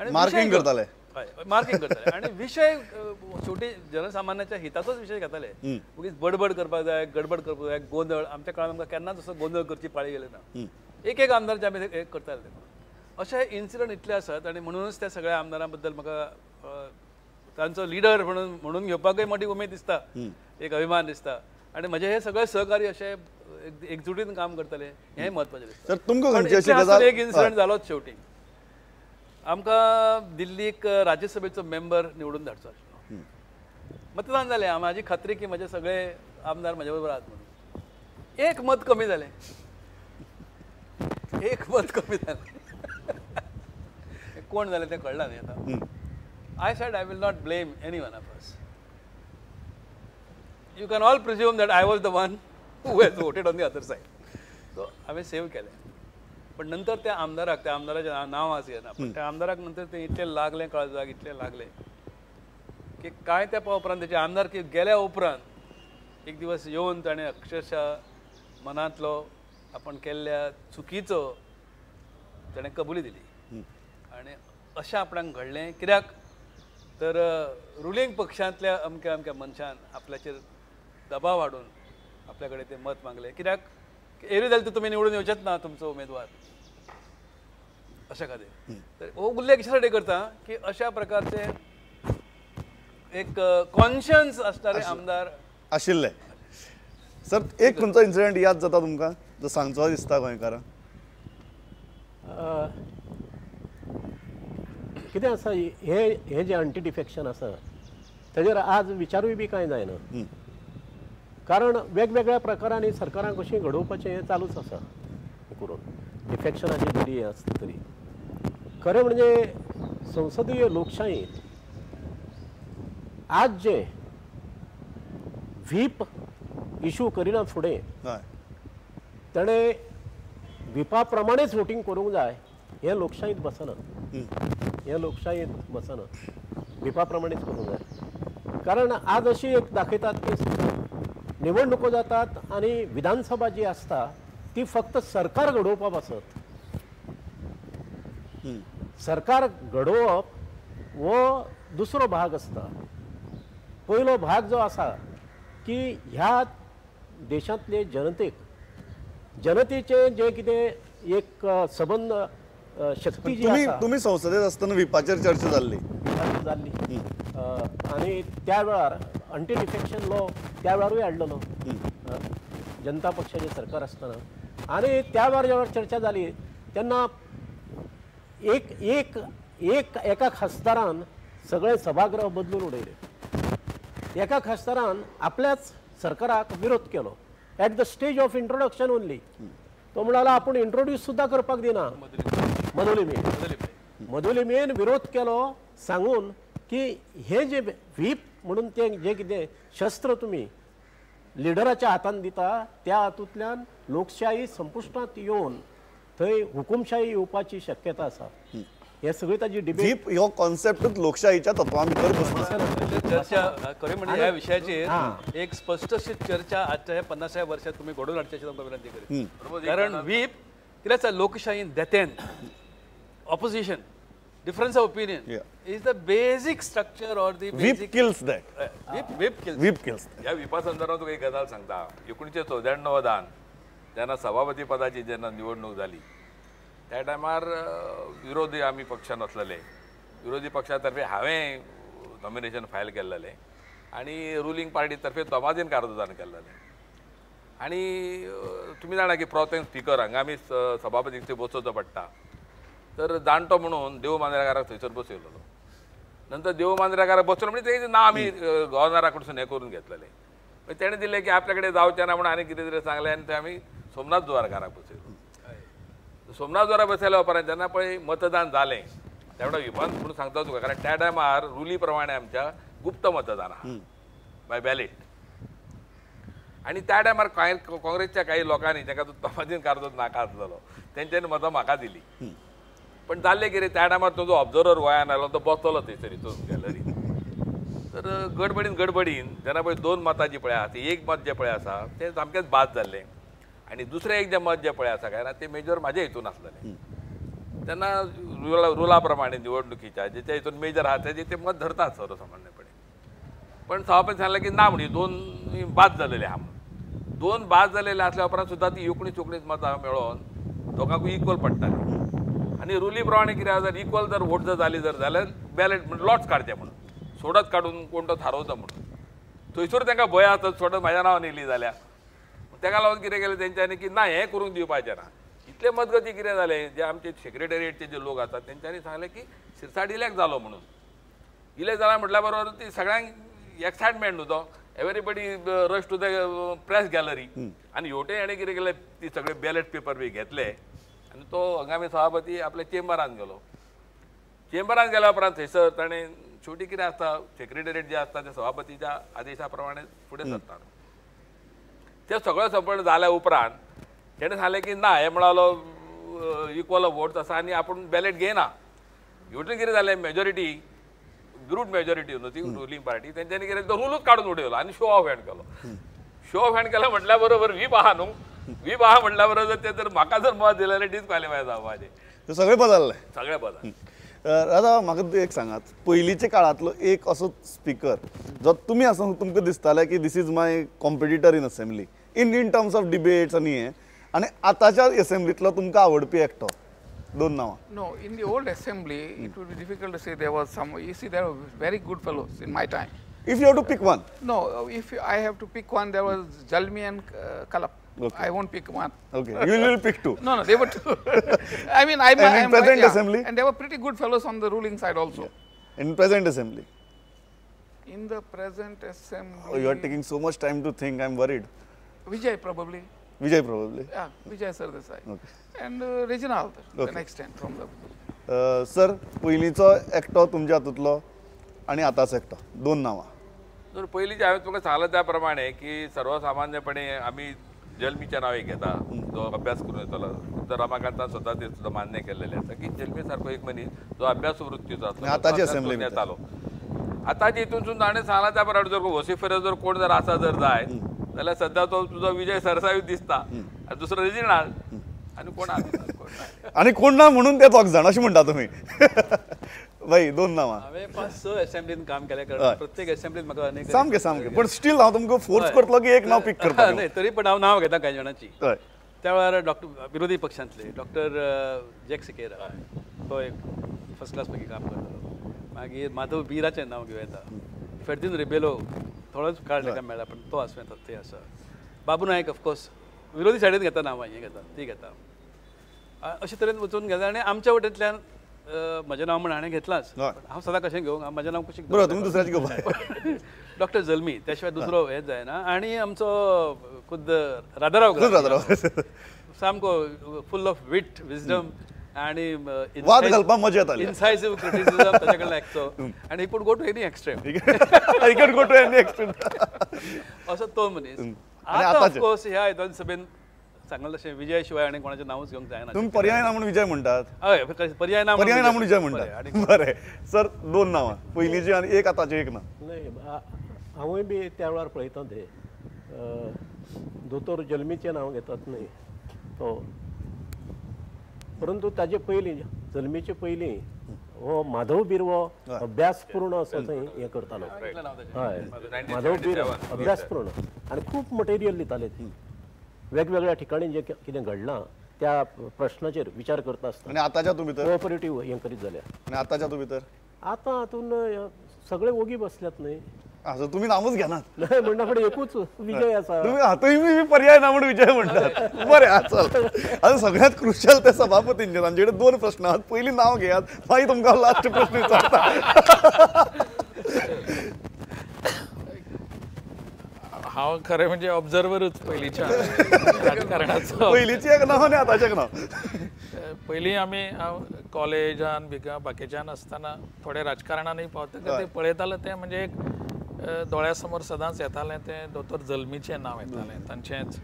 आणि मार्किंग करताले मार्किंग करताले आणि विषय शेवटी जनसामान्याच्या हिताचोच विषय घेताले. उगीच बडबड करपाक जाय, गडबड करपाक जाय, गोंधळ. आमच्या काळात आमकां केन्नाच असो गोंधळ करची पाळी गेली ना. एक आमदारचे आमी एक करताले. अशे इन्सिडंट इतले आसात आनी म्हणूनच त्या सगळ्या आमदारां बद्दल म्हाका तांचो लिडर म्हणून घेवपाकय मोठी उमेद दिसता, एक अभिमान दिसता. आनी म्हजे हे सगळे सहकारी अशे एकजुटीन काम करतले हें म्हत्वाचें दिसता. तर तुमकां खंयची अशी गजाल एक इन्सिडंट जालोच शेवटी. आमकां दिल्लीक राज्यसभेचो मेंबर निवडून धाडचो आशिल्लो. मतदान जालें. म्हाजी खात्री की म्हजे सगळे आमदार म्हजे बरोबर आहात म्हणून. एक मत कमी जालें. एक मत कमी जालें. कोण जालें तें कळना न्ही आतां. I said I will not blame any one of us. You can all presume that I was the one who has voted on the other side. So हांवें सेव केलें. पण नंतर त्या आमदाराचें नांव आज येना, पण त्या आमदाराक नंतर तें इतलें लागलें काळजाक, इतलें लागलें की कांय तेंपा उपरांत तेचे आमदारकी गेल्या उपरांत एक दिवस येवन ताणें अक्षरशः मनांतलो आपण केल्ल्या चुकीचो ताणें कबुली दिली. आनी अशें आपणाक घडलें कित्याक तर रुलींग पक्षांतल्या अमक्या अमक्या मनशान आपल्याचेर दबाव हाडून आपल्या कडेन तें मत मागलें. कित्याक एरवी जाल्यार तुमी निवडून येवचेच ना तुमचो उमेदवार अशा खातीर. तर हो उल्लेख कशासाठी करता की अशा प्रकारचे एक कॉन्शियन्स असणारे आमदार आशिल्ले. सर एक खंयचो इन्सिडंट याद जाता तुमकां जो सांगचो दिसता गोंयकारांक? कितें आसा हे जे एंटी डिफेक्शन आसा ताजेर आज विचारूय बी कांय जायना. कारण वेगवेगळ्या प्रकारांनी सरकारान कशें घडोवपाचें हें चालूच आसा करून डिफेक्शनाची जरी हें आसता तरी. खरें म्हणजे संसदीय लोकशायेंत आज जे व्हीप इशू करिना फुडें ताणें व्हीपा प्रमाणेच वोटींग करूंक जाय हें लोकशायेंत बसना. हें लोकशायेंत बसना. व्हीपा प्रमाणेच करूंक जाय. कारण आज अशी एक दाखयतात की निवडणुको जातात आनी विधानसभा जी आसता ती फक्त सरकार घडोवपाक बसत. सरकार घडोवप हो दुसरो भाग आसता. पयलो भाग जो आसा की ह्या देशांतले जनतेचे जे कितें एक संबंध शक्ती जी आसा. तुम्ही संसदेत असताना विपाचेर चर्चा जाल्ली आनी त्या वेळार एंटी डिफेक्शन लॉ त्या वेळारूय हाडलेलो जनता पक्षाचें सरकार आसतना. आनी त्या वेळार जेन्ना चर्चा जाली तेन्ना एका खासदारान सगळे सभागृह बदलून उडयले. एका खासदारान आपल्याच सरकाराक विरोध केलो at the stage of introduction only. तो म्हणालो आपूण इंट्रोड्यूस सुद्दां करपाक दिना. मधुलिमेन विरोध केलो सांगून की हे जे व्हीप म्हणून ते जे कितें शस्त्र तुमी लिडराच्या हातान दिता त्या हातूंतल्यान लोकशाही संपुश्टांत येवन थंय हुकुमशाही येवपाची शक्यता आसा. हे सगळी ताजी डिबेट हो कॉन्सेप्टच लोकशाहीच्या तत्वां भितर चर्चा खरें म्हणजे ह्या विशयाचेर एक स्पष्ट अशी चर्चा आजच्या ह्या 50व्या वर्षात तुम्ही घडोवन हाडची तुमकां विनंती करीत. कारण व्हीप कित्याक लोकशाहीन देतेन opposition difference of opinion is the basic structure or the basic whip kills that. whip kills. ह्या विपा संदर्भात तुका एक गजाल सांगता. 1994 जेन्ना सभापती पदाची जेन्ना निवडणूक जाली त्या टायमार विरोधी आमी पक्षान वचलेले. विरोधी पक्षातर्फे हांवें नॉमिनेशन फायल केल्लेलें आनी रुलींग पार्टी तर्फे तोमाजीन कारदान केल्लेलें. आनी तुमी जाणा की प्रोटेम स्पीकर हांगा आमी सभापतीक थंय बसोवचो पडटा. तर जाणटो म्हणून देव मांद्रेकाराक थंयसर बसयलेलो. नंतर देव मांद्रेकाराक बसलो म्हणजे तें नांव आमी गव्हर्नरा कडसून हें करून घेतलेलें. मागीर तेणें दिलें की आपल्या कडेन जावचें ना म्हणून आनी कितें तरी सांगलें आनी थंय आमी सोमनाथ द्वारकाराक बसयलो. सोमनाथ द्वारा बसयल्या उपरांत जेन्ना पळय मतदान जालें त्या वेळार विपान म्हणून सांगता तुका कारण त्या टायमार रुली प्रमाणे आमच्या गुप्त मतदान आहा बाय बॅलेट. आनी त्या टायमार काँग्रेसच्या काही लोकांनी जाका तोमाजीन कारदो नाका आसलेलो तेंच्यांनी मतां म्हाका दिली. पण जाल्लें कितें त्या टायमार तो जो ऑब्जर्वर गोंयान आयलो तो बसलो थंयसर हितून गॅलरीन. तर गडबडीन जेन्ना पळय 2 मतां जीं पळय आसा ती एक मत जें पळय आसा तें सामकेंच बाद जाल्लें आनी दुसरें एक जें मत जें पळय आसा काय ना तें मेजर म्हाज्या हितून आसलेलें. तेन्ना रुला प्रमाणे निवडणुकीच्या ज्याच्या हितून मेजर आहात त्याचे ते मत धरतात सर्वसामान्यपणे. पण सभापती सांगले की ना म्हणे 2 बाद झालेले आहा म्हणून. 2 बाद झालेले असल्या उपरांत सुद्धा ती 19 मतां मेळोवन दोगांकूय इक्वल पडटाली. आनी रुली प्रमाणे कितें जर इक्वल जर वोट जर जाली जाल्यार बॅलेट लॉट्स काडचे म्हणून, सोडत काडून कोण तो थारोवता म्हणून. थंयसर तांकां भंय आसता सोडत म्हाज्या नांवान येयली जाल्यार. ताका लागून कितें केलें तेंच्यांनी की ना हें करूंक दिवपाचें ना. इतले मजगती कितें जालें जे आमचे सेक्रेटरिएटचे जे लोक आसात तेंच्यांनी सांगलें की शिरसाट इलेक्ट जालो म्हणून. इलेक्ट जाला म्हटल्या बरोबर ती सगळ्यांक एक्सायटमेंट न्हू तो. Everybody rush to the press gallery. आनी हेवटेन हेणें कितें केलें ती सगळे बॅलेट पेपर बी घेतले आनी तो हंगामी सभापती आपल्या चेंबरान गेलो. चेंबरान गेल्या उपरांत थंयसर ताणें शेवटी कितें आसता सेक्रेटरिएट जे आसता ते सभापतीच्या आदेशा प्रमाणे फुडें सरतात. ते सगळें संपन्न जाल्या उपरांत तेणें सांगलें की ना हें म्हणालो इक्वल वोट्स आसा आनी आपूण बॅलेट घेयना. हेवटेन कितें जालें मेजॉरिटी ग्रूट मेजॉरिटी न्हू ती रुलींग पार्टी तेंच्यांनी कितें तो रूलूच काडून उडयलो आनी शो ऑफ हँड केलो. शो ऑफ हँड केलो म्हटल्या बरोबर व्हीप आहा न्हू, व्हीप आहा म्हटल्या बरोबर ते जर म्हाका जर मत दिलें जाल्यार डिस्क्वॉलिफाय जावपाचें. ते सगळें बदललें. सगळें बदल. दादा म्हाका एक सांगात, पयलींच्या काळांतलो एक असो स्पीकर जो तुमी आसा तुमकां दिसताले की this is my competitor in assembly in terms of debates आनी हें, आनी आतांच्या असेंब्लींतलो तुमकां आवडपी एकटो? 2 नांवां. No, in the old assembly, it would be difficult to say there was some. You see, there were very good fellows in my time. If you have to pick one. No, if I have to pick one, there was Jalmi and Kalap. Okay. I won't pick one. Okay, you will pick 2. No, they were two. I mean, I'm in present assembly? and there were pretty good fellows on the ruling side also. In present assembly. In the present assembly. Oh, you are taking so much time to think. I'm worried. Vijay probably. Vijay probably. Yeah, Vijay Sardesai. Okay. And Reginald, the Okay. next time from the. Sir पयलींचो एकटो तुमच्या हातूंतलो आनी आतांचो एकटो, 2 नांवां. तर पयलींचे हांवें तुका सांगलें त्या प्रमाणे की सर्वसामान्यपणे आमी जल्मीचें नांव एक घेता जो अभ्यास करून येतलो. तर रमाकांतान स्वता ते सुद्दां मान्य केल्लेलें आसा की जल्मी सारको एक मनीस जो अभ्यास वृत्तीचो आनी आतांची assembly भितर. येतालो. आतांचे हितून ताणें सांगलां त्या प्रमाणे जर वॉसिफरस जर कोण जर आसा जर जाय जाल्यार सद्या तो तुजो विजय सरसायूच दिसता आनी दुसरो रेजिनाल्ड आनी कोण आनी कोण ना म्हणून ते 2 जाण अशें म्हणटा तुमी. भाई 2 नांवां. हांवें 5-6 असेंब्लीन काम केलें कारण प्रत्येक असेंब्लीन म्हाका अनेक सामकें पण स्टील हांव तुमकां फोर्स करतलो की एक नांव पिक करता. नाही तरी पण हांव नांव घेता कांय जाणांची. हय. त्या वेळार विरोधी पक्षांतले डॉक्टर जॅक सिकेरा तो एक फर्स्ट क्लास पैकी काम करतालो. मागीर माधव बिराचें नांव घेवं येता. फेर्दिन रिबेलो थोडोच काळ ताका मेळ्ळा पण तो आसूं येता ते आसा. बाबू नायक ऑफकोर्स विरोधी सायडीन घेता नांवां हें घेता ती घेता. अशे तरेन वचून घेता आनी आमच्या वटेंतल्यान म्हजें नांव म्हण हाणें घेतलांच. हांव सदां कशें घेवंक म्हजें नांव कशें बरोबर तुमी दुसऱ्याचें घेवपाक. डॉक्टर जल्मी त्या शिवाय दुसरो हें जायना. आनी आमचो खुद्द राधाराव सामको फुल ऑफ विट विजडम आनी वाद घालपाक मजा येताली. इन्सायसिव्ह क्रिटिसिझम ताचे कडल्यान आयकचो आनी ही पूण go to any extreme. I can go to any extent. असो तो मनीस. आनी आतां आतांचे? ऑफकोर्स ह्या हितून सभेन सांगलें तशें विजय शिवाय आनी कोणाचें नांवूच घेवंक जायना. तुम्ही पर्याय ना म्हणून विजय म्हणटात. हय पर्याय ना पर्याय ना म्हणून विजय म्हणटात. बरें सर 2 नांवां पयलींची आनी एक आतांचें एक नांव. नाही हांवूय बी त्या वेळार पळयता ते दोतोर जल्मीचें नांव घेतात न्ही तो. परंतु ताजे पयलीं जल्मीचे पयलीं हो माधव बिरवो अभ्यासपूर्ण असो थंय हें करतालो. हय माधव बिरवो अभ्यासपूर्ण आनी खूब मटेरियल दिताले थंय. वेगवेगळ्या ठिकाणी जे कितें घडलां त्या प्रश्नाचेर विचार करता आसतना. आनी आतांच्या तूं भितर? कोऑपरेटीव हें करीत जाल्यार. आनी आतांच्या तूं भितर? आतां हातून सगळे ओगी बसल्यात न्ही. असं तुम्ही नावच घेनात. नाही म्हणना फुडें एकूच विजय आसा. तुम्ही हातूय पर्याय ना म्हणून विजय म्हणटात. बरें चल आता सगळ्यात क्रुशल ते सभापतींचे तांचे कडेन 2 प्रश्न आहात. पयलीं नांव घेयात मागीर तुमकां लास्ट प्रश्न विचारता. हांव खरें म्हणजे ऑब्जर्वरूच पयलींच्या राजकारणाचो. पयलींची एक नांव आनी आतांचें एक नांव. पयलीं आमी हांव कॉलेजान बाकीच्यान आसतना थोडे राजकारणानूय पावतकीर ते पळयताले ते म्हणजे एक दोळ्या समोर सदांच येतालें तें दोतोर जल्मीचें नांव येतालें. तांचेंच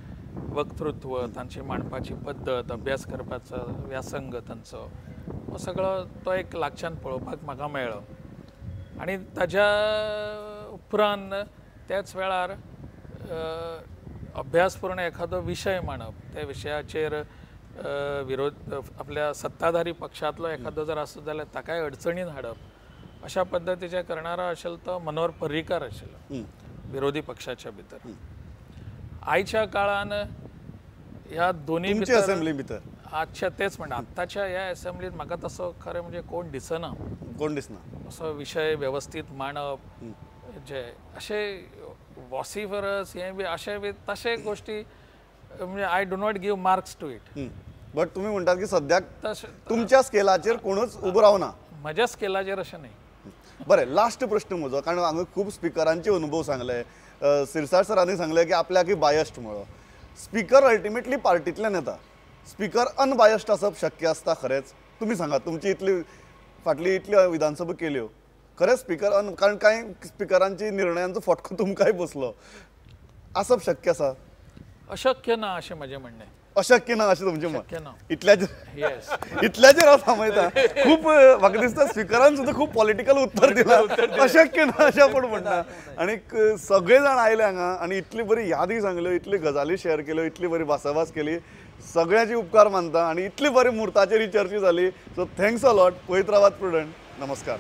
वक्तृत्व, तांची मांडपाची पद्दत, अभ्यास करपाचो व्यासंग तांचो हो सगळो तो एक लागच्यान पळोवपाक म्हाका मेळ्ळो. आनी ताज्या उपरांत त्याच वेळार अभ्यासपूर्ण एखादो विशय मांडप, त्या विशयाचेर विरोध आपल्या सत्ताधारी पक्षातलो एखादो जर आसत जाल्यार ताकाय अडचणीन हाडप अशा पद्दतीचे करणारा असेल तो मनोहर पर्रीकार आशिल्लो विरोधी पक्षाच्या भितर. आयच्या काळान ह्या दोन्ही तुमच्या असेंब्ली भितर आजच्या तेच म्हणटा आत्ताच्या ह्या असेंब्लीत म्हाका तसो खरें म्हणजे कोण दिसना. कोण दिसना असो विशय व्यवस्थीत मांडप जे अशे वॉसिफरस हे बी अशे बी तशे गोष्टी म्हणजे I do not give marks to it. But तुम्ही म्हणटात की सद्याक तशें तुमच्या स्केलाचेर कोणूच उबो रावना. म्हज्या स्केलाचेर अशें न्ही. बरें, लास्ट प्रश्न म्हजो, कारण हांवें खूब स्पिकरांचे अनुभव सांगले. सिरसाट सरांनी सांगले की आपल्याक बायस्ड म्हणून. स्पीकर अल्टिमेटली पार्टींतल्यान येता. स्पीकर अनबायस्ड आसप शक्य आसता खरेंच? तुमी सांगात, तुमची फाटली इतल्यो विधानसभा केल्यो, खरेंच स्पीकर कारण कांय स्पिकरांची निर्णयांचो फटको तुमकांय बसलो, आसप शक्य आसा? अशक्य ना अशें म्हजें म्हणणें. अशक्य ना अशें तुमचें मत? शक्य ना. इतल्याचेर इतल्याचेर हांव थांबयता. खूब म्हाका दिसता स्पिकरान सुद्दां खूब पॉलिटिकल उत्तर दिलां. अशक्य ना अशें आपूण म्हणटा. आनी सगळे जाण आयले हांगा आनी इतली बरी यादी सांगल्यो, इतली गजाली शेअर केल्यो, इतली बरी भासाभास केली. सगळ्यांची उपकार मानता आनी इतली बरी मुहूर्ताचेर ही चर्चा जाली. So thanks a lot. पळयत रावात प्रुडंट. नमस्कार.